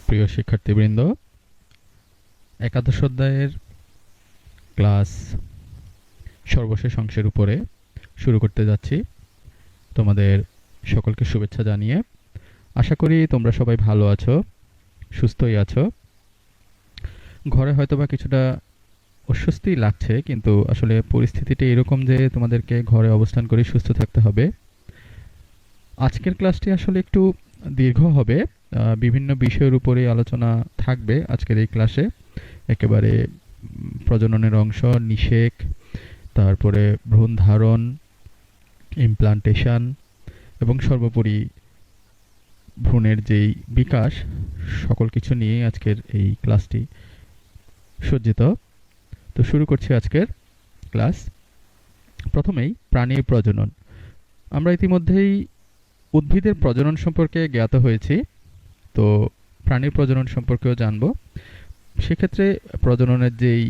প্রিয় শিক্ষার্থীবৃন্দ, একাদশ অধ্যায়ের ক্লাস সর্বশেষ অংশের উপরে শুরু করতে যাচ্ছি। তোমাদের সকলকে শুভেচ্ছা জানিয়ে আশা করি তোমরা সবাই ভালো আছো, সুস্থই আছো। ঘরে হয়তোবা কিছুটা অস্বস্তি লাগছে, কিন্তু আসলে পরিস্থিতিটা এরকম যে তোমাদেরকে ঘরে অবস্থান করে সুস্থ থাকতে হবে। আজকের ক্লাসটি আসলে একটু দীর্ঘ হবে, বিভিন্ন বিষয়ের উপরে আলোচনা থাকবে আজকের এই ক্লাসে। একেবারে প্রজননের অংশ, নিষেক, তারপরে ভ্রূণ ধারণ, ইমপ্লান্টেশন এবং সর্বোপরি ভ্রূণের যেই বিকাশ, সকল কিছু নিয়ে আজকের এই ক্লাসটি সজ্জিত। তো শুরু করছি আজকের ক্লাস। প্রথমেই প্রাণীর প্রজনন। আমরা ইতিমধ্যেই উদ্ভিদের প্রজনন সম্পর্কে জ্ঞাত হয়েছি, তো প্রাণীর প্রজনন সম্পর্কেও জানব। সেক্ষেত্রে প্রজননের যেই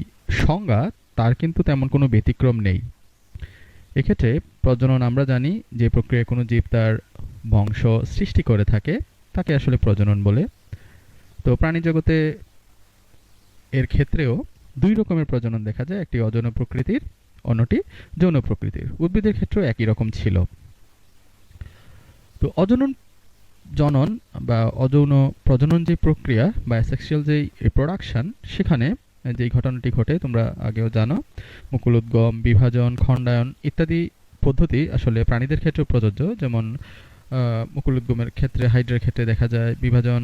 সংজ্ঞা, তার কিন্তু তেমন কোনো ব্যতিক্রম নেই। এক্ষেত্রে প্রজনন আমরা জানি যে প্রক্রিয়ায় কোনো জীব তার বংশ সৃষ্টি করে থাকে তাকে আসলে প্রজনন বলে। তো প্রাণী জগতে এর ক্ষেত্রেও দুই রকমের প্রজনন দেখা যায়, একটি অযৌন প্রকৃতির, অন্যটি যৌন প্রকৃতির। উদ্ভিদের ক্ষেত্রেও একই রকম ছিল। তো অজনন জনন বা অযৌন প্রজনন যে প্রক্রিয়া বা অ্যাসেক্সুয়াল যেই রিপ্রোডাকশন, সেখানে যেই ঘটনাটি ঘটে তোমরা আগেও জানো, মুকুলোদ্গম, বিভাজন, খণ্ডায়ন ইত্যাদি পদ্ধতি আসলে প্রাণীদের ক্ষেত্রেও প্রযোজ্য। যেমন মুকুলোদ্গমের ক্ষেত্রে, হাইড্রার ক্ষেত্রে দেখা যায়, বিভাজন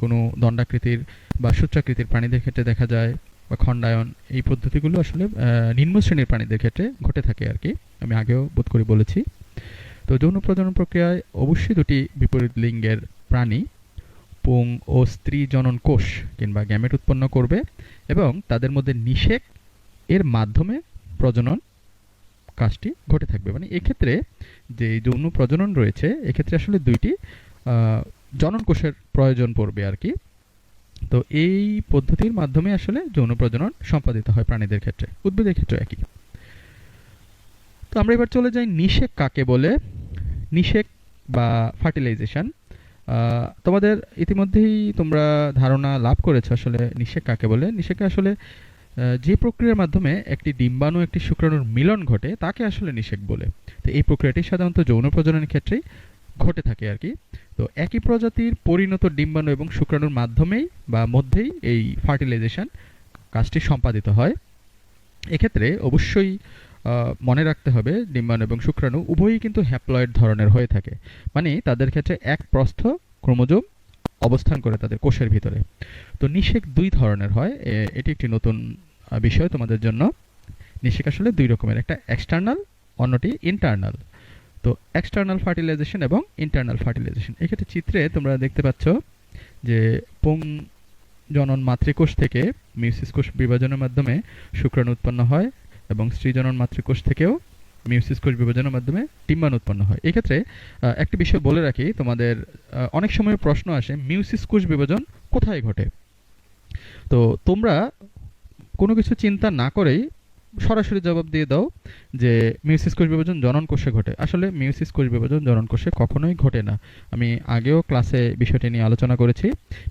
কোনো দণ্ডাকৃতির বা সূত্রাকৃতির প্রাণীদের ক্ষেত্রে দেখা যায়, বা খণ্ডায়ন, এই পদ্ধতিগুলো আসলে নিম্ন শ্রেণীর প্রাণীদের ক্ষেত্রে ঘটে থাকে আর কি। আমি আগেও বোধ করে বলেছি। তো যৌন প্রজনন প্রক্রিয়ায় অবশ্যই দুটি বিপরীত লিঙ্গের প্রাণী পুং ও স্ত্রী জনন কোষ কিংবা গ্যামেট উৎপন্ন করবে এবং তাদের মধ্যে নিষেক এর মাধ্যমে প্রজনন কাজটি ঘটে থাকবে। মানে এক্ষেত্রে যে যৌন প্রজনন রয়েছে, এক্ষেত্রে আসলে দুইটি জনন কোষের প্রয়োজন পড়বে আর কি। তো এই পদ্ধতির মাধ্যমে আসলে যৌন প্রজনন সম্পাদিত হয় প্রাণীদের ক্ষেত্রে, উদ্ভিদের ক্ষেত্রে একই। তো আমরা এবার চলে যাই নিষেক কাকে বলে। নিষেক বা ফার্টিলাইজেশন, তোমাদের ইতিমধ্যেই তোমরা ধারণা লাভ করেছো আসলে নিষেক কাকে বলে। নিষেকে আসলে যে প্রক্রিয়ার মাধ্যমে একটি ডিম্বাণু একটি শুক্রাণুর মিলন ঘটে তাকে আসলে নিষেক বলে। তো এই প্রক্রিয়াটি সাধারণত যৌন প্রজননের ক্ষেত্রেই ঘটে থাকে আর কি। তো একই প্রজাতির পরিণত ডিম্বাণু এবং শুক্রাণুর মাধ্যমেই বা মধ্যেই এই ফার্টিলাইজেশন কাজটি সম্পাদিত হয়। এক্ষেত্রে অবশ্যই মনে রাখতে হবে ডিম্বাণু এবং শুক্রাণু উভয়ই কিন্তু হ্যাপ্লয়েড ধরনের হয়ে থাকে, মানে তাদের ক্ষেত্রে এক প্রস্থ ক্রোমোজোম অবস্থান করে তাদের কোষের ভিতরে। তো নিষেক দুই ধরনের হয়, এটি একটি নতুন বিষয় তোমাদের জন্য। নিষেক আসলে দুই রকমের, একটা এক্সটার্নাল, অন্যটি ইন্টারনাল। তো এক্সটার্নাল ফার্টিলাইজেশন এবং ইন্টারনাল ফার্টিলাইজেশন, এক্ষেত্রে চিত্রে তোমরা দেখতে পাচ্ছ যে পুং জনন মাতৃকোষ থেকে মিউসিস কোষ বিভাজনের মাধ্যমে শুক্রাণু উৎপন্ন হয় এবং স্ত্রী জনন মাতৃকোষ থেকেও মিউসিস কোষ বিভাজনের মাধ্যমে ডিম্বাণু উৎপন্ন হয়। এক্ষেত্রে একটি বিষয় বলে রাখি, তোমাদের অনেক সময় প্রশ্ন আসে মিউসিস কোষ বিভাজন কোথায় ঘটে। তো তোমরা কোনো কিছু চিন্তা না করেই সরাসরি জবাব দিয়ে দাও যে মিউসিস কোষ বিভাজন জনন কোষে ঘটে। আসলে মিউসিস কোষ বিভাজন জনন কোষে কখনোই ঘটে না। আমি আগেও ক্লাসে বিষয়টি নিয়ে আলোচনা করেছি।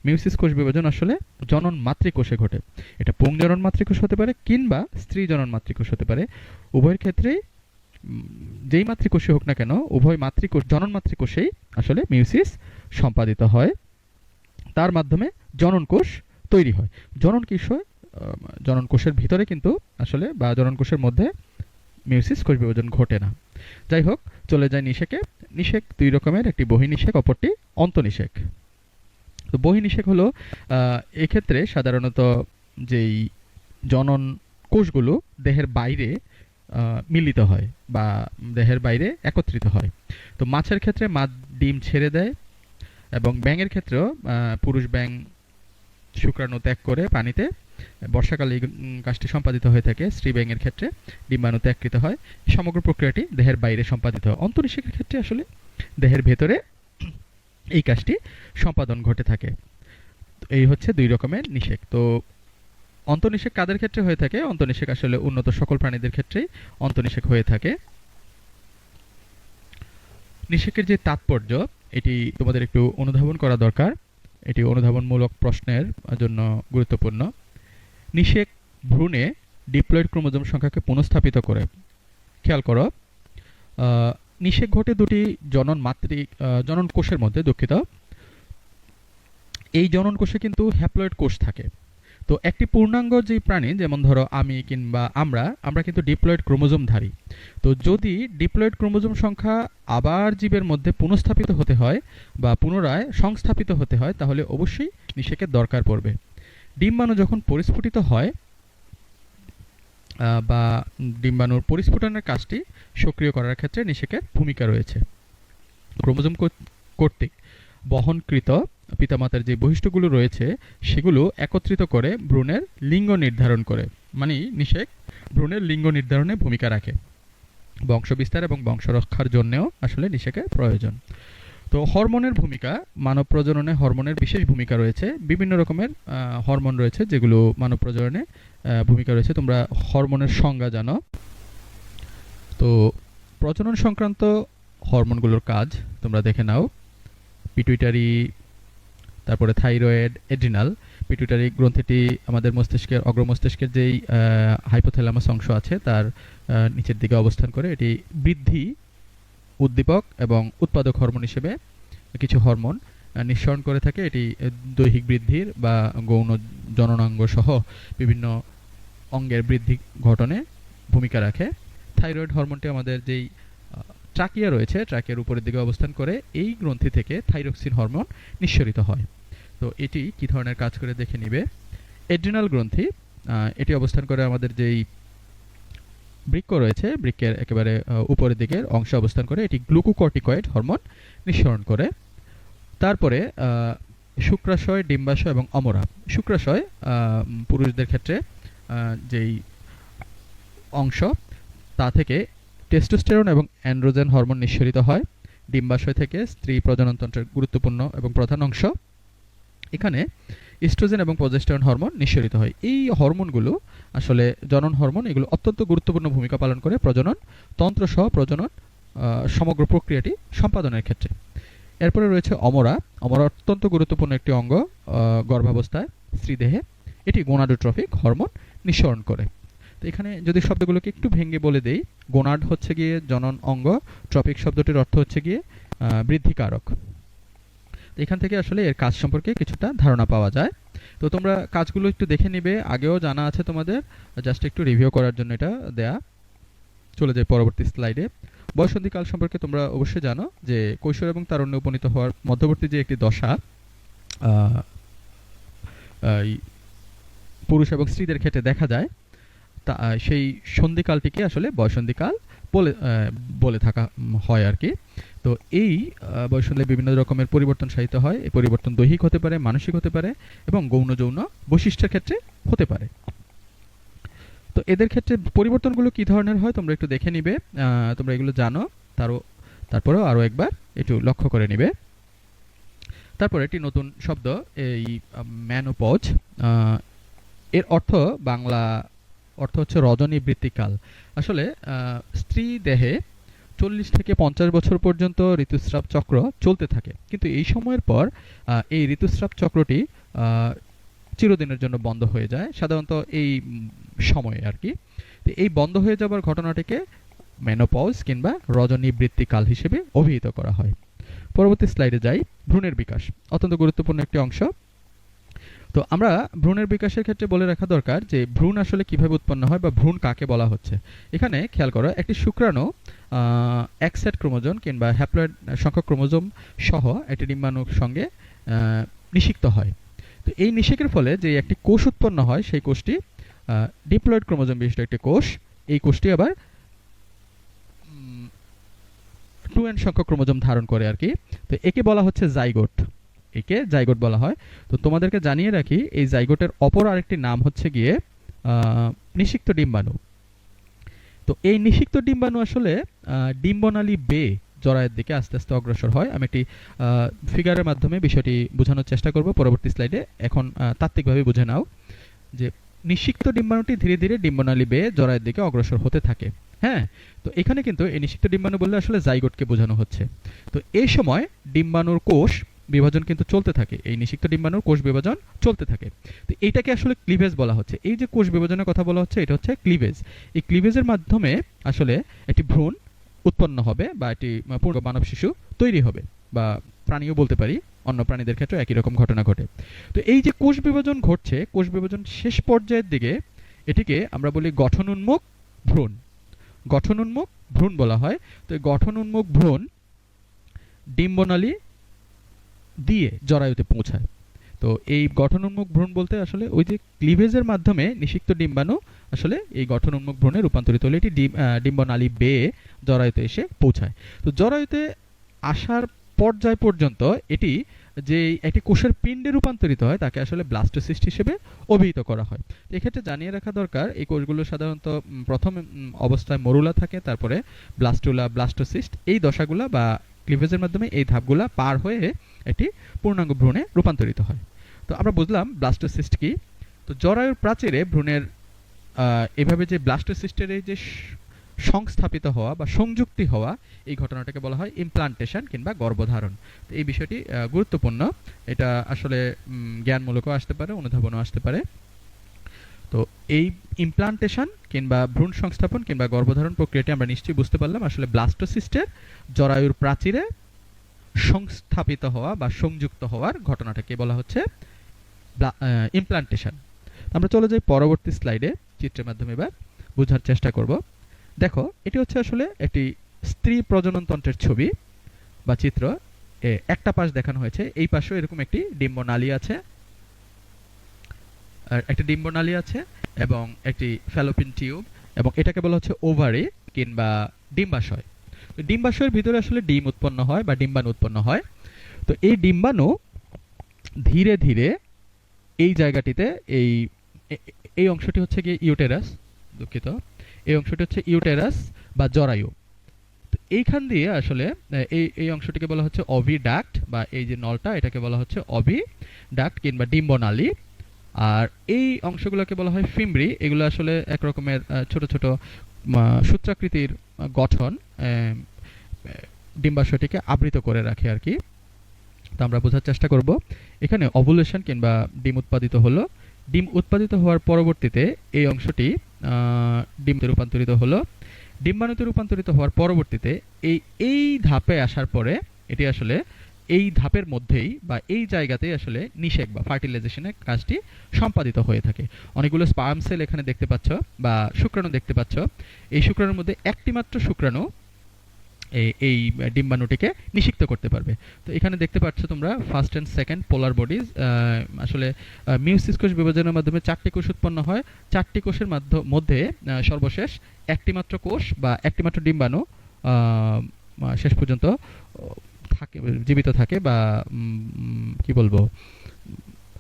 মিউসিস কোষ বিভাজন আসলে জনন মাতৃকোষে ঘটে। এটা পুং জনন মাতৃকোষ হতে পারে কিংবা স্ত্রী জনন মাতৃকোষ হতে পারে। উভয়ের ক্ষেত্রেই যেই মাতৃকোষে হোক না কেন, উভয় মাতৃকোষ, জনন মাতৃকোষেই আসলে মিউসিস সম্পাদিত হয়। তার মাধ্যমে জনন কোষ তৈরি হয়। জনন কোষে, জনন কোষের ভিতরে কিন্তু আসলে বা জনন কোষের মধ্যে মিউসিস কোষ বিভাজন ঘটে না। যাই হোক, চলে যায় নিষেকে। নিষেক দুই রকমের, একটি বহির্নিষেক, অপরটি অন্তঃনিষেক। তো বহির্নিষেক হলো এক্ষেত্রে সাধারণত যেই জনন কোষগুলো দেহের বাইরে মিলিত হয় বা দেহের বাইরে একত্রিত হয়। তো মাছের ক্ষেত্রে মাছ ডিম ছেড়ে দেয় এবং ব্যাঙের ক্ষেত্রেও পুরুষ ব্যাঙ শুক্রাণু ত্যাগ করে পানিতে, বর্ষাকালে এই কাজটি সম্পাদিত হয়ে থাকে। স্ত্রী ব্যাঙের ক্ষেত্রে ডিম্বাণু ত্যাগকৃত হয়। সমগ্র প্রক্রিয়াটি দেহের বাইরে সম্পাদিত হয়। অন্তঃনিষেকের ক্ষেত্রে আসলে দেহের ভেতরে এই কাজটি সম্পাদন ঘটে থাকে। এই হচ্ছে দুই রকমের নিষেক। তো অন্তঃনিষেক কাদের ক্ষেত্রে হয়ে থাকে? অন্তঃনিষেক আসলে উন্নত সকল প্রাণীদের ক্ষেত্রেই অন্তঃনিষেক হয়ে থাকে। নিষেকের যে তাৎপর্য, এটি তোমাদের একটু অনুধাবন করা দরকার। এটি অনুধাবনমূলক প্রশ্নের জন্য গুরুত্বপূর্ণ। নিষেক ভ্রূণে ডিপ্লয়েড ক্রোমোজোম সংখ্যাকে পুনঃস্থাপিত করে। খেয়াল করো, নিষেক ঘটে দুটি জনন কোষের মধ্যে, দুঃখিত। এই জনন কোষে কিন্তু হ্যাপ্লয়েড কোষ থাকে। তো একটি পূর্ণাঙ্গ যে প্রাণী, যেমন ধরো আমি কিংবা আমরা কিন্তু ডিপ্লয়েড ক্রোমোজোমধারী। তো যদি ডিপ্লয়েড ক্রোমোজোম সংখ্যা আবার জীবের মধ্যে পুনঃস্থাপিত হতে হয় বা পুনরায় সংস্থাপিত হতে হয়, তাহলে অবশ্যই নিষেকের দরকার পড়বে। ডিম্বাণু যখন পরিস্ফুটিত হয় বা ডিম্বাণুর পরিস্ফুটনের কাজটি সক্রিয় করার ক্ষেত্রে নিষেকের ভূমিকা রয়েছে। ক্রোমোজোম কর্তৃক বহনকৃত পিতামাতার যে বৈশিষ্ট্যগুলো রয়েছে সেগুলো একত্রিত করে ভ্রূণের লিঙ্গ নির্ধারণ করে। মানে নিষেক ভ্রূণের লিঙ্গ নির্ধারণে ভূমিকা রাখে। বংশবিস্তার এবং বংশরক্ষার জন্যও আসলে নিষেকের প্রয়োজন। তো হরমোনের ভূমিকা, মানব প্রজননে হরমোনের বিশেষ ভূমিকা রয়েছে। বিভিন্ন রকমের হরমোন রয়েছে যেগুলো মানব প্রজননে ভূমিকা রয়েছে। তোমরা হরমোনের সংজ্ঞা জানো। তো প্রজনন সংক্রান্ত হরমোনগুলোর কাজ তোমরা দেখে নাও। পিটুইটারি, তারপরে থাইরয়েড, এড্রিনাল। পিটুইটারি গ্রন্থিটি আমাদের মস্তিষ্কের অগ্রমস্তিষ্কের যেই হাইপোথ্যালামাস অংশ আছে তার নিচের দিকে অবস্থান করে। এটি বৃদ্ধি, উদ্দীপক এবং উৎপাদক হরমোন হিসেবে কিছু হরমোন নিঃসরণ করে থাকে। এটি দৈহিক বৃদ্ধির বা গৌণ জননাঙ্গ সহ বিভিন্ন অঙ্গের বৃদ্ধি ঘটনে ভূমিকা রাখে। থাইরয়েড হরমোনটি আমাদের যেই ট্রাকিয়া রয়েছে, ট্রাকিয়ার উপরের দিকে অবস্থান করে। এই গ্রন্থি থেকে থাইরক্সিন হরমোন নিঃসরিত হয়। তো এটি কি ধরনের কাজ করে দেখে নিবে। এড্রিনাল গ্রন্থি, এটি অবস্থান করে আমাদের যেই বৃক্ক রয়েছে, বৃক্কের একেবারে উপরের দিকের অংশে অবস্থান করে। এটি গ্লুকোকর্টিকয়েড হরমোন নিঃসরণ করে। তারপরে শুক্রাশয়, ডিম্বাশয় এবং অমরা। শুক্রাশয় পুরুষদের ক্ষেত্রে যেই অংশ, তা থেকে টেস্টোস্টেরন এবং অ্যান্ড্রোজেন হরমোন নিঃসরিত হয়। ডিম্বাশয় থেকে স্ত্রী প্রজননতন্ত্রের গুরুত্বপূর্ণ এবং প্রধান অংশ। এখানে ইস্ট্রোজেন এবং প্রজেস্টেরন হরমোন নিঃসরিত হয়। এই হরমোনগুলো আসলে জনন হরমোন, এগুলো অত্যন্ত গুরুত্বপূর্ণ ভূমিকা পালন করে প্রজনন তন্ত্র সহ প্রজনন সমগ্র প্রক্রিয়াটি সম্পাদনের ক্ষেত্রে। এরপরে রয়েছে অমরা। অমরা অত্যন্ত গুরুত্বপূর্ণ একটি অঙ্গ গর্ভাবস্থায় স্ত্রীদেহে। এটি গোনাডোট্রফিক হরমোন নিঃসরণ করে। তো এখানে যদি শব্দগুলোকে একটু ভেঙে বলে দেই, গোনাড হচ্ছে গিয়ে জনন অঙ্গ, ট্রপিক শব্দটির অর্থ হচ্ছে গিয়ে বৃদ্ধিকারক। তো এখান থেকে আসলে এর কাজ সম্পর্কে কিছুটা ধারণা পাওয়া যায়। তো তোমরা কাজগুলো একটু দেখে নিবে, আগেও জানা আছে তোমাদের, জাস্ট একটু রিভিউ করার জন্য এটা দেয়া। চলে যায় পরবর্তী স্লাইডে। বয়ঃসন্ধিকাল সম্পর্কে তোমরা অবশ্যই জানো যে কৈশোর এবং তারুণ্যে উপনীত হওয়ার মধ্যবর্তী যে একটি দশা পুরুষ এবং স্ত্রীদের ক্ষেত্রে দেখা যায়, তা সেই সন্ধিকালটিকে আসলে বয়ঃসন্ধিকাল বলে থাকা হয় আর কি। তো এই বয়ঃসন্ধিতে বিভিন্ন রকমের পরিবর্তন সাধিত হয়। এই পরিবর্তন দৈহিক হতে পারে, মানসিক হতে পারে এবং গৌণ যৌন বৈশিষ্ট্যের ক্ষেত্রে হতে পারে। তো এদের ক্ষেত্রে পরিবর্তনগুলো কি ধরনের হয় তোমরা একটু দেখে নিবে। তোমরা এগুলো জানো, তারপরেও আরও একবার একটু লক্ষ্য করে নিবে। তারপর একটি নতুন শব্দ, এই ম্যানোপজ। এর বাংলা অর্থ হচ্ছে রজনীবৃত্তিকাল। আসলে স্ত্রী দেহে 40 থেকে 50 বছর পর্যন্ত ঋতুস্রাব চক্র চলতে থাকে, কিন্তু এই সময়ের পর এই ঋতুস্রাব চক্রটি চিরদিনের জন্য বন্ধ হয়ে যায়, সাধারণত এই সময়ে আর কি। তো এই বন্ধ হয়ে যাবার ঘটনাটিকে মেনোপজ কিংবা রজনীবৃত্তিকাল হিসেবে অভিহিত করা হয়। পরবর্তী স্লাইডে যাই। ভ্রূণের বিকাশ অত্যন্ত গুরুত্বপূর্ণ একটি অংশ। তো আমরা ভ্রূণের বিকাশের ক্ষেত্রে বলে রাখা দরকার যে ভ্রূণ আসলে কিভাবে উৎপন্ন হয় বা ভ্রূণ কাকে বলা হচ্ছে। এখানে খেয়াল করো, একটি শুক্রাণু এক সেট ক্রোমোজোম কিংবা হ্যাপ্লয়েড সংখ্যক ক্রোমোজোম সহ একটি ডিম্বাণুর সঙ্গে নিষিক্ত হয়। তো এই নিষেকের ফলে যে একটি কোষ উৎপন্ন হয়, সেই কোষটি ডিপ্লয়েড ক্রোমোজোম বিশিষ্ট একটি কোষ। এই কোষটি আবার 2n সংখ্যক ক্রোমোজোম ধারণ করে আর কি। তো একে বলা হচ্ছে জাইগোট। একে জাইগোট বলা হয়। তো তোমাদেরকে জানিয়ে রাখি, এই জাইগোটের অপর আরেকটি নাম হচ্ছে গিয়ে নিষিক্ত ডিম্বাণু। তো এই নিষিক্ত ডিম্বাণু আসলে ডিম্বনালী বেয়ে জরায়ের দিকে আস্তে আস্তে অগ্রসর হয়। আমি একটি ফিগারের মাধ্যমে বিষয়টি বোঝানোর চেষ্টা করব পরবর্তী স্লাইডে। এখন তাত্ত্বিকভাবে বুঝে নাও যে নিষিক্ত ডিম্বাণুটি ধীরে ধীরে ডিম্বনালী বেয়ে জরায়ের দিকে অগ্রসর হতে থাকে। হ্যাঁ, তো এখানে কিন্তু এই নিষিক্ত ডিম্বাণু বললে আসলে জাইগোটকে বোঝানো হচ্ছে। তো এই সময় ডিম্বাণুর কোষ বিভাজন কিন্তু চলতে থাকে, এই নিষিক্ত ডিম্বাণুর কোষ বিভাজন চলতে থাকে। তো এইটাকে আসলে ক্লিভেজ বলা হচ্ছে। এই যে কোষ বিভাজনের কথা বলা হচ্ছে, এটা হচ্ছে ক্লিভেজ। এই ক্লিভেজের মাধ্যমে আসলে একটি ভ্রূণ উৎপন্ন হবে বা একটি পূর্ণ মানব শিশু তৈরি হবে, বা প্রাণীও বলতে পারি, অন্য প্রাণীদের ক্ষেত্রে একই রকম ঘটনা ঘটে। তো এই যে কোষ বিভাজন ঘটছে, কোষ বিভাজন শেষ পর্যায়ের দিকে এটিকে আমরা বলি গঠন উন্মুখ ভ্রূণ। গঠন উন্মুখ ভ্রূণ বলা হয়। তো এই গঠন উন্মুখ ভ্রূণ ডিম্বনালী দিয়ে জরায়ুতে পৌঁছায়। তো এই গঠন উন্মুখ ভ্রূণ বলতে আসলে ওই যে ক্লিভেজের মাধ্যমে নিষিক্ত ডিম্বাণু আসলে এই গঠন উন্মুখ ভ্রূণে রূপান্তরিত হলে এটি ডিম্বনালী বেয়ে জরায়ুতে এসে পৌঁছায়। তো জরায়ুতে আসার পর্যায় পর্যন্ত এটি যে একটি কোষের পিণ্ডে রূপান্তরিত হয় তাকে আসলে ব্লাস্টোসিস্ট হিসেবে অভিহিত করা হয়। এক্ষেত্রে জানিয়ে রাখা দরকার, এই কোষগুলো সাধারণত প্রথম অবস্থায় মরুলা থাকে, তারপরে ব্লাস্টুলা, ব্লাস্টোসিস্ট, এই দশাগুলা বা ক্লিভেজের মাধ্যমে এই ধাপগুলা পার হয়ে একটি পূর্ণাঙ্গ ভ্রূণে রূপান্তরিত হয়। তো আমরা বুঝলাম ব্লাস্টোসিস্ট কি। তো জরায়ুর প্রাচীরে ভ্রূণের এভাবে যে ব্লাস্টোসিস্টের এই যে সংস্থাপিত হওয়া বা সংযুক্তি হওয়া, এই ঘটনাটাকে বলা হয় ইমপ্লান্টেশন কিংবা গর্ভধারণ। তো এই বিষয়টি গুরুত্বপূর্ণ। এটা আসলে জ্ঞানমূলকও আসতে পারে, অনুধাবনও আসতে পারে। তো এই ইমপ্লান্টেশন কিংবা ভ্রূণ সংস্থাপন কিংবা গর্ভধারণ প্রক্রিয়াটি আমরা নিশ্চয়ই বুঝতে পারলাম আসলে ব্লাস্টোসিস্টের জরায়ুর প্রাচীরে সংস্থাপিত হওয়া বা সংযুক্ত হওয়ার ঘটনাটাকে বলা হচ্ছে ইমপ্লান্টেশন। আমরা চলে যাই পরবর্তী স্লাইডে, চিত্রের মাধ্যমে এবার বোঝার চেষ্টা করব। দেখো, এটি হচ্ছে আসলে একটি স্ত্রী প্রজনন তন্ত্রের ছবি বা চিত্র। একটা পাশ দেখানো হয়েছে, এই পাশেও এরকম একটি ডিম্বনালী আছে, একটা ডিম্বনালী আছে এবং একটি ফ্যালোপিন টিউব, এবং এটাকে বলা হচ্ছে ওভারি কিংবা ডিম্বাশয়। তো ডিম্বাশয়ের ভিতরে আসলে ডিম উৎপন্ন হয় বা ডিম্বাণু উৎপন্ন হয়। তো এই ডিম্বাণু ধীরে ধীরে এই জায়গাটিতে এই অংশটি হচ্ছে গিয়ে ইউটেরাস, দুঃখিত, এই অংশটি হচ্ছে ইউটেরাস বা জরায়ু। তো এইখান দিয়ে আসলে এই অংশটিকে বলা হচ্ছে অভিডাক্ট, বা এই যে নলটা এটাকে বলা হচ্ছে অভিডাক্ট কিংবা ডিম্বনালী। আর এই অংশগুলোকে বলা হয় ফিমব্রি। এগুলো আসলে এক রকমের ছোট ছোট সূত্রাকৃতির গঠন ডিম্বাশয়টিকে আবৃত করে রাখে আর কি। তো আমরা বোঝার চেষ্টা করব। এখানে ওভুলেশন কিংবা ডিম উৎপাদিত হলো। ডিম উৎপাদিত হওয়ার পরবর্তীতে এই অংশটি ডিমতে রূপান্তরিত হলো। ডিম্বাণুতে রূপান্তরিত হওয়ার পরবর্তীতে এই ধাপে আসার পরে এটি আসলে এই ধাপের মধ্যেই বা এই জায়গাতেই আসলে নিষেক বা ফার্টিলাইজেশনের কাজটি সম্পাদিত হয়ে থাকে। অনেকগুলো স্পার্ম সেল এখানে দেখতে পাচ্ছ বা শুক্রাণু দেখতে পাচ্ছ। এই শুক্রাণুর মধ্যে একটি মাত্র শুক্রাণু এই ডিম্বাণুটিকে নিষিক্ত করতে পারবে। তো এখানে দেখতে পাচ্ছ তোমরা first and second polar bodies. আসলে মিওসিস কোষ বিভাজনের মাধ্যমে 4টি কোষ উৎপন্ন হয়। 4টি কোষের মধ্যে সর্বশেষ একটি মাত্র কোষ বা একটি মাত্র ডিম্বাণু শেষ পর্যন্ত থাকে, জীবিত থাকে বা কি বলবো,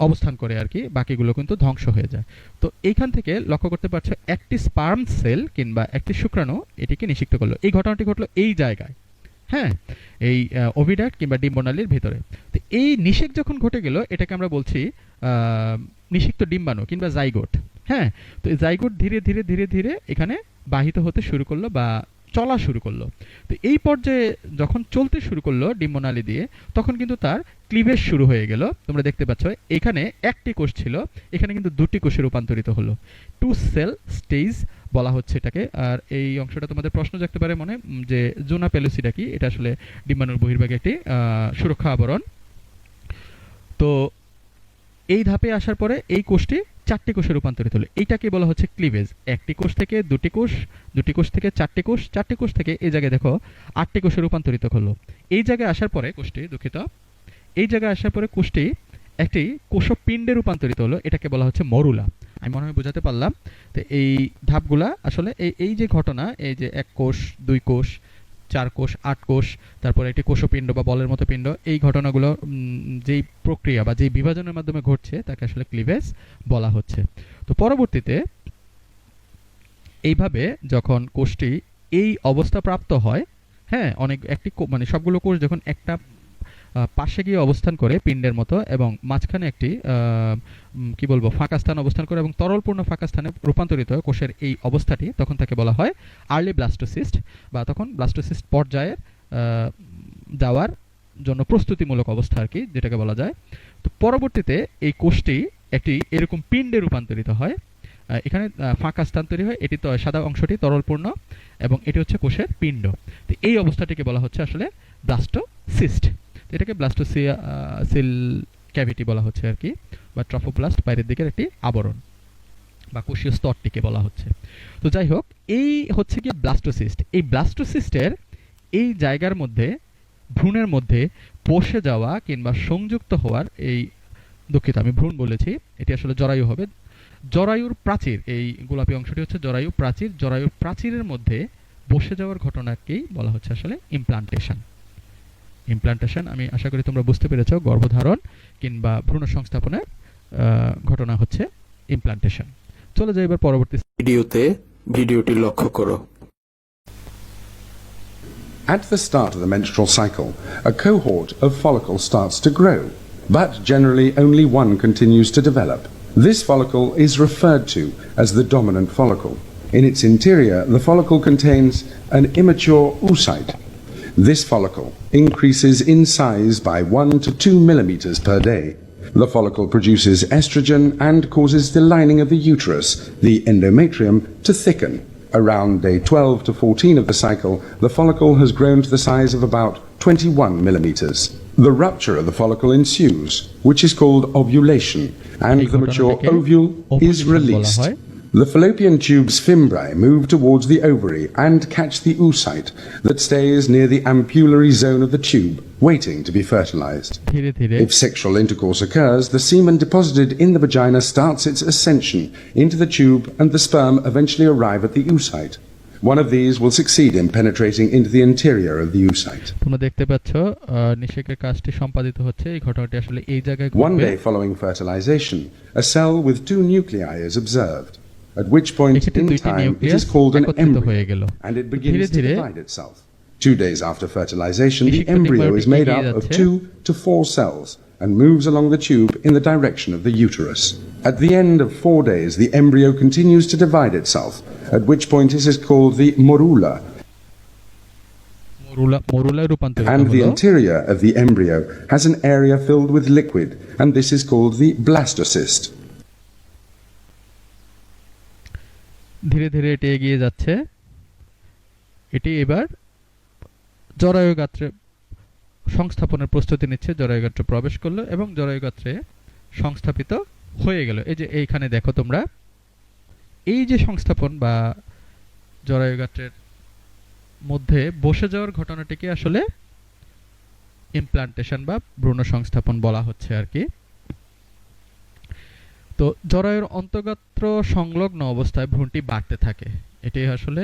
অবস্থান করে আর কি। বাকিগুলো কিন্তু ধ্বংস হয়ে যায়। তো এইখান থেকে লক্ষ্য করতে পারছো একটি স্পার্ম সেল কিংবা একটি শুক্রাণু এটিকে নিষিক্ত করলো। এই ঘটনাটি ঘটলো এই জায়গায়, হ্যাঁ, এই ওভিডাক্ট কিংবা ডিম্বনালীর ভিতরে। তো এই নিষেক যখন ঘটে গেল, এটাকে আমরা বলছি নিষিক্ত ডিম্বাণু কিংবা জাইগোট। হ্যাঁ, তো এই জাইগোট ধীরে ধীরে ধীরে ধীরে এখানে বাহিত হতে শুরু করলো বা চলা শুরু করলো। তো এই পর্যায়ে যখন চলতে শুরু করলো ডিম্বনালী দিয়ে, তখন কিন্তু তার ক্লিভেজ শুরু হয়ে গেল। তোমরা দেখতে পাচ্ছ এখানে একটি কোষ ছিল, এখানে কিন্তু দুটি কোষে রূপান্তরিত হলো। টু সেল স্টেজ বলা হচ্ছে এটাকে। আর এই অংশটা তোমাদের প্রশ্ন জাগতে পারে মনে, যে জোনা পেলুসিডা কি? এটা আসলে ডিম্বাণুর বহির্ভাগে একটি সুরক্ষা আবরণ। তো এই ধাপে আসার পরে এই কোষটি 4টি কোষে রূপান্তরিত হলো। এইটাকে বলা হচ্ছে ক্লিভেজ। একটি কোষ থেকে দুটি কোষ, দুটি কোষ থেকে 4টি কোষ, 4টি কোষ থেকে এই জায়গায় দেখো 8টি কোষে রূপান্তরিত হলো। এই জায়গায় আসার পরে কোষটি, দুঃখিত, এই জায়গায় আসার পরে কোষটি একটি কোষপিণ্ডে রূপান্তরিত হলো। এটাকে বলা হচ্ছে মরুলা। আমি মনে হয় বোঝাতে পারলাম। তো এই ধাপগুলা আসলে এই যে ঘটনা, এই যে 1 কোষ, 2 কোষ, 4 কোষ, 8 কোষ, তারপরে একটি কোষপিণ্ড বা বলের মতো পিণ্ড, এই ঘটনাগুলো যেই প্রক্রিয়া বা যেই বিভাজনের মাধ্যমে ঘটছে তাকে আসলে ক্লিভেজ বলা হচ্ছে। তো পরবর্তীতে এইভাবে যখন কোষটি এই অবস্থা প্রাপ্ত হয়, হ্যাঁ, একটি মানে সবগুলো কোষ যখন একটা পাশে গিয়ে অবস্থান করে পিণ্ডের মতো এবং মাঝখানে একটি কি বলবো ফাঁকা স্থান অবস্থান করে এবং তরলপূর্ণ ফাঁকা স্থানে রূপান্তরিত হয় কোষের এই অবস্থাটি, তখন তাকে বলা হয় আর্লি ব্লাস্টোসিস্ট, বা তখন ব্লাস্টোসিস্ট পর্যায়ের যাওয়ার জন্য প্রস্তুতিমূলক অবস্থা আর কি, যেটাকে বলা যায়। তো পরবর্তীতে এই কোষটি একটি এরকম পিণ্ডে রূপান্তরিত হয়। এখানে ফাঁকা স্থান তৈরি হয়, এটি তো সাদা অংশটি তরলপূর্ণ এবং এটি হচ্ছে কোষের পিণ্ড। তো এই অবস্থাটিকে বলা হচ্ছে আসলে ব্লাস্টোসিস্ট। এটাকে ব্লাস্টোসিল ক্যাভিটি বলা হচ্ছে আর কি, বা ট্রফোপ্লাস্ট, বাইরের দিকের একটি আবরণ বা কোষীয় স্তরটিকে বলা হচ্ছে। তো যাই হোক, এই হচ্ছে কি ব্লাস্টোসিস্ট। এই ব্লাস্টোসিস্টের এই জায়গার মধ্যে, ভ্রূণের মধ্যে বসে যাওয়া কিংবা সংযুক্ত হওয়ার, এই দুঃখিত আমি ভ্রূণ বলেছি, এটি আসলে জরায়ু হবে। জরায়ুর প্রাচীর, এই গোলাপি অংশটি হচ্ছে জরায়ু প্রাচীর। জরায়ুর প্রাচীরের মধ্যে বসে যাওয়ার ঘটনাকেই বলা হচ্ছে আসলে ইমপ্লান্টেশন। ইমপ্লান্টেশন, আমি আশা করি তোমরা বুঝতে পেরেছো, গর্ভধারণ কিংবা ভ্রূণ সংস্থাপনের ঘটনা হচ্ছে ইমপ্লান্টেশন। চলে যাই এবার পরবর্তী ভিডিওটি লক্ষ্য করো। At the start of the menstrual cycle, a cohort of follicles starts to grow, but generally only one continues to develop. This follicle is referred to as the dominant follicle. In its interior, the follicle contains an immature oocyte. This follicle increases in size by 1 to 2 millimeters per day. The follicle produces estrogen and causes the lining of the uterus, the endometrium, to thicken. Around day 12 to 14 of the cycle, the follicle has grown to the size of about 21 millimeters. The rupture of the follicle ensues, which is called ovulation, and the mature ovule is released. The fallopian tube's fimbriae move towards the ovary and catch the oocyte that stays near the ampullary zone of the tube, waiting to be fertilized. If sexual intercourse occurs, the semen deposited in the vagina starts its ascension into the tube, and the sperm eventually arrive at the oocyte. One of these will succeed in penetrating into the interior of the oocyte. তোমরা দেখতে পাচ্ছ নিষেকের কাজটি সম্পাদিত হচ্ছে, এই ঘটনাটি আসলে এই জায়গায় ঘটবে। One day following fertilization, a cell with 2 nuclei is observed, at which point in time it is called an embryo, and it begins to divide itself. 2 days after fertilization, the embryo is made up of 2 to 4 cells and moves along the tube in the direction of the uterus. At the end of 4 days, the embryo continues to divide itself, at which point it is called the morula, and the interior of the embryo has an area filled with liquid, and this is called the blastocyst. ধীরে ধীরে এটি এগিয়ে যাচ্ছে। এটি এবার জরায়ু গাত্রে সংস্থাপনের প্রস্তুতি নিচ্ছে। জরায়ু গাত্রে প্রবেশ করলো এবং জরায়ু গাত্রে সংস্থাপিত হয়ে গেল। এই যে এইখানে দেখো তোমরা, এই যে সংস্থাপন বা জরায়ু গাত্রের মধ্যে বসে যাওয়ার ঘটনাটিকে আসলে ইমপ্লান্টেশন বা ভ্রূণ সংস্থাপন বলা হচ্ছে আর কি। তো জরায়ুর অন্তঃগাত্র সংলগ্ন অবস্থায় ভ্রূণটি বাড়তে থাকে, এটি আসলে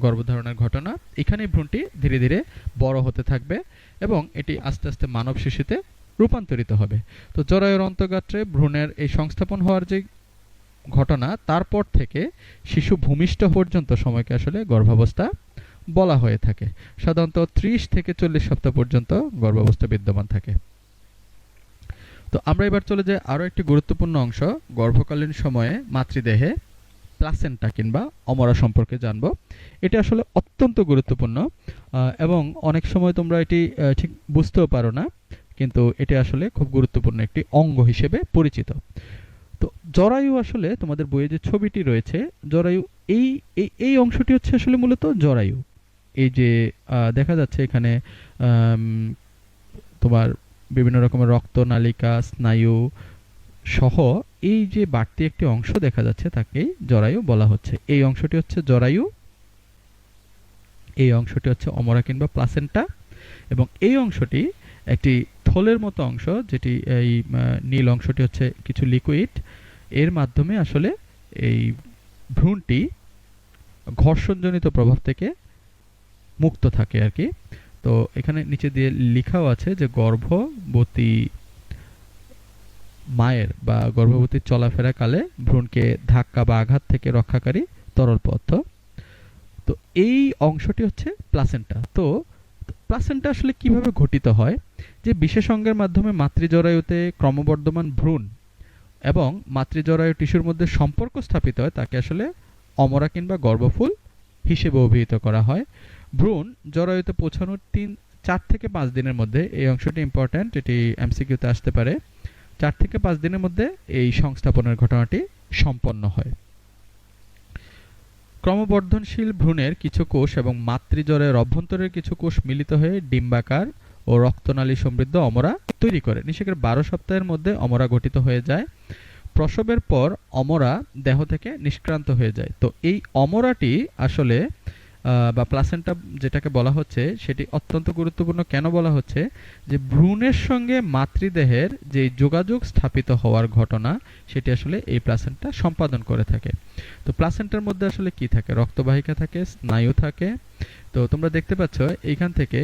গর্ভধারণের ঘটনা। এখানে ভ্রূণটি ধীরে ধীরে বড় হতে থাকবে এবং এটি আস্তে আস্তে মানব শিশুতে রূপান্তরিত হবে। তো জরায়ুর অন্তঃগাত্রে ভ্রূণের এই সংস্থাপন হওয়ার যে ঘটনা, তারপর থেকে শিশু ভূমিষ্ঠ পর্যন্ত সময়কে আসলে গর্ভাবস্থা বলা হয়ে থাকে। সাধারণত 30 থেকে 40 সপ্তাহ পর্যন্ত গর্ভাবস্থা বিদ্যমান থাকে। তো আমরা এবার চলে যাই আরো একটি গুরুত্বপূর্ণ অংশ, গর্ভকালীন সময়ে মাতৃদেহে প্লাসেন্টা কিংবা অমরা সম্পর্কে জানবো। এটা আসলে অত্যন্ত গুরুত্বপূর্ণ এবং অনেক সময় তোমরা এটি ঠিক বুঝতেও পারো না, কিন্তু এটি আসলে খুব গুরুত্বপূর্ণ একটি অঙ্গ হিসেবে পরিচিত। তো জরায়ু আসলে তোমাদের বইয়ে যে ছবিটি রয়েছে, জরায়ু এই এই অংশটি হচ্ছে আসলে মূলত জরায়ু। এই যে দেখা যাচ্ছে এখানে তোমার বিভিন্ন রকমের রক্তনালিকা, স্নায়ু সহ এই যে বাড়তি একটি অংশ দেখা যাচ্ছে, তাকেই জরায়ু বলা হচ্ছে। এই অংশটি হচ্ছে জরায়ু, এই অংশটি হচ্ছে অমরা কিংবা প্লাসেন্টা, এবং এই অংশটি একটি থলের মতো অংশ, যেটি এই নীল অংশটি হচ্ছে কিছু লিকুইড, এর মাধ্যমে আসলে এই ভ্রূণটি ঘর্ষণজনিত প্রভাব থেকে মুক্ত থাকে আর কি। তো এখানে নিচে দিয়ে লেখাও আছে যে গর্ভবতী মায়ের বা গর্ভবতীর চলাফেরাকালে ভ্রূণকে ধাক্কা বা আঘাত থেকে রক্ষাকারী তরল পদার্থ। তো এই অংশটি হচ্ছে প্লাসেন্টা। তো প্লাসেন্টা আসলে কিভাবে ঘটিত হয়, যে বিশেষ অঙ্গের মাধ্যমে মাতৃজরায়ুতে ক্রমবর্ধমান ভ্রূণ এবং মাতৃজরায়ু টিস্যুর মধ্যে সম্পর্ক স্থাপিত হয়, তাকে আসলে অমরা কিংবা গর্ভফুল হিসেবে অভিহিত করা হয়। ভ্রূণ জরায়ুতে পৌঁছানোর 4 থেকে 5 দিনের মধ্যে, এই অংশটি ইম্পর্ট্যান্ট, এটি এমসিকিউতে আসতে পারে, 4 থেকে 5 দিনের মধ্যে এই সংস্থাপনের ঘটনাটি সম্পন্ন হয়। ক্রমবর্ধনশীল ভ্রূণের কিছু কোষ এবং মাতৃজরের অভ্যন্তরের কিছু কোষ মিলিত হয়ে ডিম্বাকার ও রক্তনালী সমৃদ্ধ অমরা তৈরি করে। নিষেকের 12 সপ্তাহের মধ্যে অমরা গঠিত হয়ে যায়। প্রসবের পর অমরা দেহ থেকে নিষ্ক্রান্ত হয়ে যায়। তো এই অমরাটি আসলে বা প্লাসেন্টা যেটাকে বলা হচ্ছে সেটি অত্যন্ত গুরুত্বপূর্ণ। কেন বলা হচ্ছে? যে ভ্রূণের সঙ্গে মাতৃদেহের যে যোগাযোগ স্থাপিত হওয়ার ঘটনা সেটি আসলে এই প্লাসেন্টা সম্পাদন করে থাকে। তো প্লাসেন্টার মধ্যে আসলে কি থাকে? রক্তবাহিকা থাকে, স্নায়ু থাকে। তো তোমরা দেখতে পাচ্ছ এইখান থেকে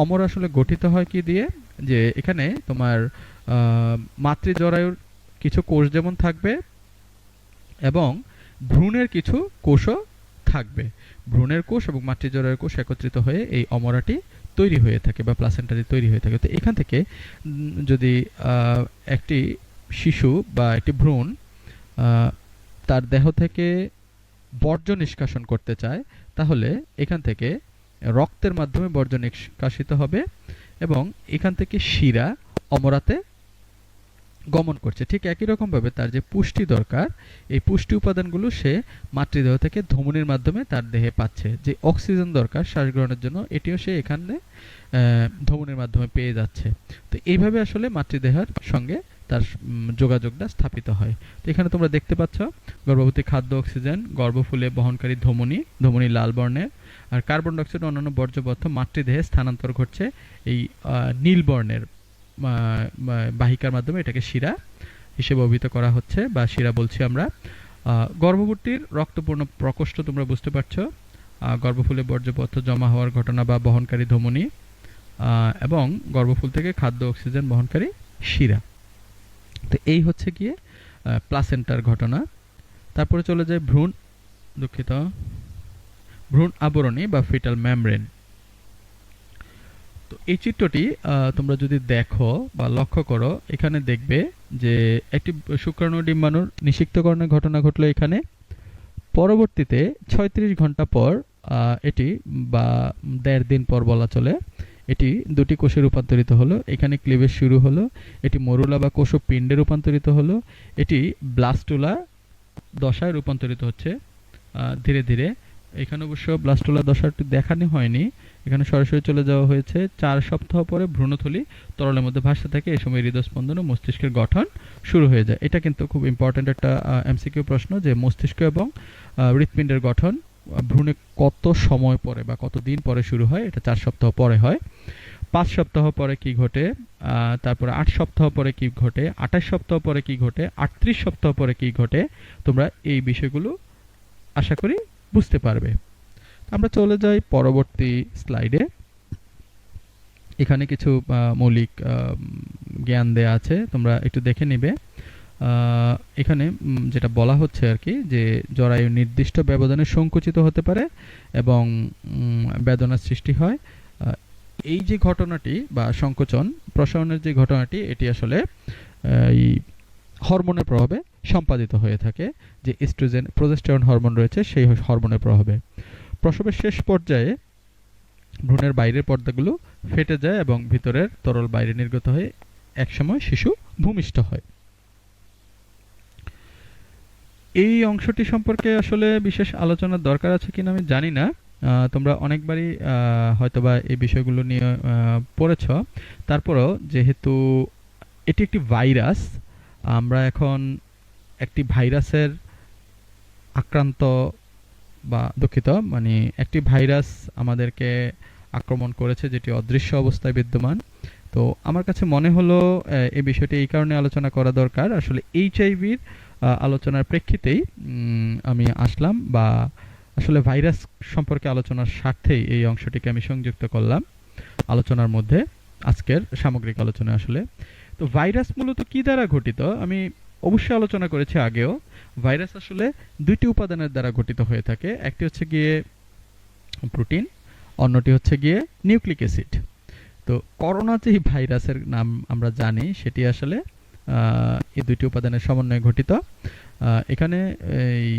অমরা আসলে গঠিত হয় কি দিয়ে? যে এখানে তোমার মাতৃজরায়ুর কিছু কোষ যেমন থাকবে এবং ভ্রূণের কিছু কোষও থাকবে। ভ্রূণের কোষ এবং মাতৃজরায়ুর কোষ একত্রিত হয়ে এই অমরাটি তৈরি হয়ে থাকে বা প্লাসেন্টাটি তৈরি হয়ে থাকে। তো এখান থেকে যদি একটি শিশু বা একটি ভ্রূণ তার দেহ থেকে বর্জ্য নিষ্কাশন করতে চায়, তাহলে এখান থেকে রক্তের মাধ্যমে বর্জ্য নিষ্কাশিত হবে এবং এখান থেকে শিরা অমরাতে গমন করছে। ঠিক একই রকমভাবে তার যে পুষ্টি দরকার, এই পুষ্টি উপাদানগুলো সে মাতৃদেহ থেকে ধমনীর মাধ্যমে তার দেহে পাচ্ছে। যে অক্সিজেন দরকার শ্বাস গ্রহণের জন্য, এটিও সে এখানে ধমনীর মাধ্যমে পেয়ে যাচ্ছে। তো এইভাবে আসলে মাতৃদেহের সঙ্গে তার যোগাযোগটা স্থাপিত হয়। তো এখানে তোমরা দেখতে পাচ্ছ গর্ভবতী খাদ্য অক্সিজেন গর্ভফুলে বহনকারী ধমনী লাল বর্ণের, আর কার্বন ডাইঅক্সাইড ও অন্যান্য বর্জ্য পদার্থ মাতৃদেহে স্থানান্তর ঘটছে এই নীল বর্ণের বাহিকার মাধ্যমে। এটাকে শিরা হিসেবে অভিহিত করা হচ্ছে বা শিরা বলছি আমরা। গর্ভবতীর রক্তপূর্ণ প্রকোষ্ঠ তোমরা বুঝতে পারছো, গর্ভফুলে বর্জ্য পদার্থ জমা হওয়ার ঘটনা বা বহনকারী ধমনী, এবং গর্ভফুল থেকে খাদ্য অক্সিজেন বহনকারী শিরা। তো এই হচ্ছে গিয়ে প্লাসেন্টার ঘটনা। তারপরে চলে যায় ভ্রূণ আবরণী বা ফিটাল মেমব্রেন। তো এই চিত্রটি তোমরা যদি দেখো বা লক্ষ্য করো, এখানে দেখবে যে একটি শুক্রাণু ডিম্বাণুর নিষিক্তকরণের ঘটনা ঘটলো এখানে। পরবর্তীতে 36 ঘন্টা পর এটি বা 1.5 দিন পর বলা চলে, এটি দুটি কোষে রূপান্তরিত হলো। এখানে ক্লিভেজ শুরু হলো, এটি মরুলা বা কোষপিণ্ডে রূপান্তরিত হলো, এটি ব্লাস্টুলা দশায় রূপান্তরিত হচ্ছে ধীরে ধীরে। এখানে অবশ্য ব্লাস্টুলা দশাটি দেখানো হয়নি, এখানে সরাসরি চলে যাওয়া হয়েছে। 4 সপ্তাহ পরে ভ্রূণথলি তরলের মধ্যে ভাসতে থাকে। এই সময় হৃদস্পন্দন ও মস্তিষ্কের গঠন শুরু হয়ে যায়। এটা কিন্তু খুব ইম্পর্ট্যান্ট একটা এমসিকিউ প্রশ্ন, যে মস্তিষ্ক এবং হৃৎপিণ্ডের গঠন ভ্রূণে কত সময় পরে বা কত দিন পরে শুরু হয়? এটা 4 সপ্তাহ পরে হয়। 5 সপ্তাহ পরে কি ঘটে, তারপরে 8 সপ্তাহ পরে কি ঘটে, 28 সপ্তাহ পরে কি ঘটে, 38 সপ্তাহ পরে কি ঘটে, তোমরা এই বিষয়গুলো আশা করি বুঝতে পারবে। আমরা চলে যাই পরবর্তী স্লাইডে। এখানে কিছু মৌলিক জ্ঞান দেয়া আছে, তোমরা একটু দেখে নিবে। এখানে যেটা বলা হচ্ছে আর কি, যে জরায়ু নির্দিষ্ট ব্যবধানে সংকুচিত হতে পারে এবং বেদনার সৃষ্টি হয়। এই যে ঘটনাটি বা সংকোচন প্রসারণের যে ঘটনাটি, এটি আসলে এই হরমোনের প্রভাবে সম্পাদিত হয়ে থাকে। যে এস্ট্রোজেন প্রজেস্টেরন হরমোন রয়েছে, সেই হরমোনের প্রভাবে প্রসবের শেষ পর্যায়ে ভ্রূণের বাইরের পর্দাগুলো ফেটে যায় এবং ভিতরের তরল বাইরে নির্গত হয়ে একসময় শিশু ভূমিষ্ঠ হয়। এই অংশটি সম্পর্কে আসলে বিশেষ আলোচনার দরকার আছে কিনা আমি জানি না, তোমরা অনেকবারই হয়তোবা এই বিষয়গুলো নিয়ে পড়েছ। তারপরেও যেহেতু এটি একটি ভাইরাস, আমরা এখন একটি ভাইরাসের আক্রান্ত বা দুঃখিত, মানে একটি ভাইরাস আমাদেরকে আক্রমণ করেছে যেটি অদৃশ্য অবস্থায় বিদ্যমান। তো আমার কাছে মনে হলো এই বিষয়টি এই কারণে আলোচনা করা দরকার। আসলে এইচআইভির আলোচনার প্রেক্ষিতেই আমি আসলাম, বা আসলে ভাইরাস সম্পর্কে আলোচনার স্বার্থেই এই অংশটিকে আমি সংযুক্ত করলাম আলোচনার মধ্যে, আজকের সামগ্রিক আলোচনা। আসলে তো ভাইরাস মূলত কি দ্বারা গঠিত আমি অবশ্যই আলোচনা করেছি আগেও। ভাইরাস আসলে দুইটি উপাদানের দ্বারা গঠিত হয়ে থাকে, একটি হচ্ছে গিয়ে প্রোটিন, অন্যটি হচ্ছে গিয়ে নিউক্লিক অ্যাসিড। তো করোনা যে ভাইরাসের নাম আমরা জানি, সেটি আসলে এই দুইটি উপাদানের সমন্বয়ে গঠিত। এখানে এই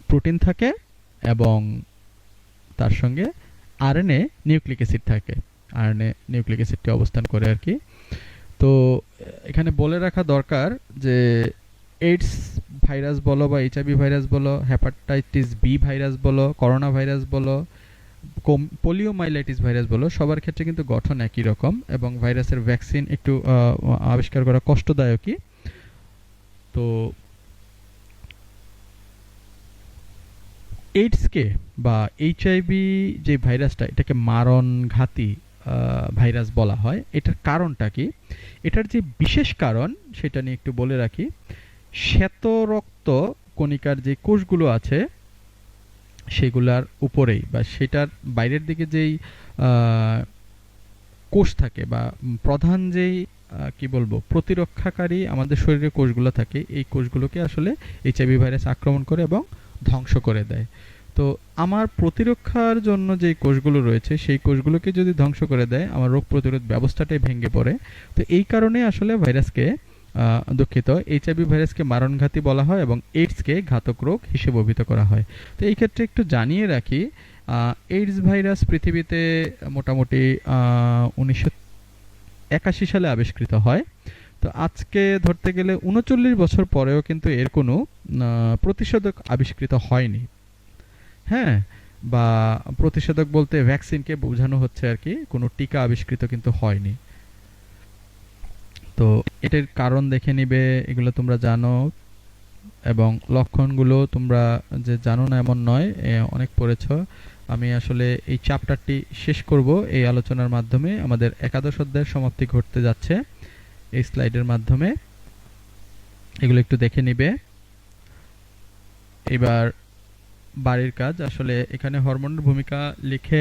প্রোটিন থাকে এবং তার সঙ্গে আরএনএ নিউক্লিক অ্যাসিড থাকে। আরএনএ নিউক্লিক অ্যাসিডটি অবস্থান করে আর কি। তো এখানে বলে রাখা দরকার যে এইডস ভাইরাস বলো বা এইচআইভি ভাইরাস বলো, হেপাটাইটিস বি ভাইরাস বলো, করোনা ভাইরাস বলো, পোলিওমাইলাইটিস ভাইরাস বলো, সবার ক্ষেত্রে কিন্তু গঠন একই রকম এবং ভাইরাসের ভ্যাকসিন একটু আবিষ্কার করা কষ্টদায়কই। তো এইডসকে বা এইচআইভি যে ভাইরাসটা, এটাকে মারণঘাতী ভাইরাস বলা হয়। এটার কারণটা কি? এটার যে বিশেষ কারণ সেটা নিয়ে একটু বলে রাখি। শ্বেত রক্ত কণিকার যে কোষগুলো আছে সেগুলার উপরেই বা সেটার বাইরের দিকে যেই কোষ থাকে বা প্রধান যেই কি বলবো প্রতিরক্ষাকারী আমাদের শরীরে কোষগুলো থাকে, এই কোষগুলোকে আসলে এইচআইভি ভাইরাস আক্রমণ করে এবং ধ্বংস করে দেয়। তো আমার প্রতিরক্ষার জন্য যে কোষগুলো রয়েছে সেই কোষগুলোকে যদি ধ্বংস করে দেয়, আমার রোগ প্রতিরোধ ব্যবস্থাটাই ভেঙে পড়ে। তো এই কারণে আসলে ভাইরাসকে দুঃখিত, এইচআইভি ভাইরাসকে মারণঘাতী বলা হয় এবং এইডসকে ঘাতক রোগ হিসেবে অভিহিত করা হয়। তো এই ক্ষেত্রে একটু জানিয়ে রাখি, এইডস ভাইরাস পৃথিবীতে মোটামুটি 1981 সালে আবিষ্কৃত হয়। তো আজকে ধরতে গেলে 39 বছর পরেও কিন্তু এর কোনো প্রতিষেধক আবিষ্কৃত হয়নি। হ্যাঁ, বা প্রতিষেধক বলতে ভ্যাকসিনকে বোঝানো হচ্ছে আর কি, কোনো টিকা আবিষ্কৃত কিন্তু হয়নি। তো এটার কারণ দেখে নিবে, এগুলো তোমরা জানো এবং লক্ষণগুলো তোমরা যে জানো না এমন নয়, অনেক পড়েছ। আমি আসলে এই চ্যাপ্টারটি শেষ করব এই আলোচনার মাধ্যমে। আমাদের একাদশ অধ্যায়ের সমাপ্তি ঘটতে যাচ্ছে এই স্লাইডের মাধ্যমে, এগুলো একটু দেখে নিবে। এবার বাড়ির কাজ, আসলে এখানে হরমোনের ভূমিকা লিখে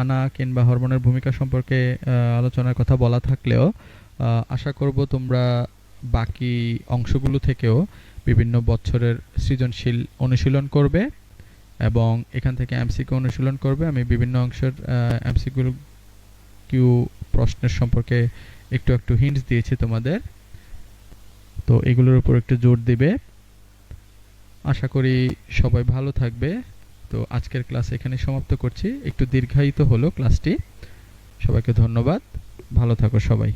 আনা কিংবা হরমোনের ভূমিকা সম্পর্কে আলোচনার কথা বলা থাকলেও আশা করব তোমরা বাকি অংশগুলো থেকেও বিভিন্ন বছরের সৃজনশীল অনুশীলন করবে এবং এখান থেকে এমসিকিউ অনুশীলন করবে। আমি বিভিন্ন অংশের এমসিকিউ প্রশ্নের সম্পর্কে একটু একটু হিন্টস দিয়েছি তোমাদের, তো এগুলোর উপর একটু জোর দিবে। আশা করি সবাই ভালো থাকবে। তো আজকের ক্লাস এখানে সমাপ্ত করছি, একটু দীর্ঘায়িত হলো ক্লাসটি। সবাইকে ধন্যবাদ, ভালো থাকো সবাই।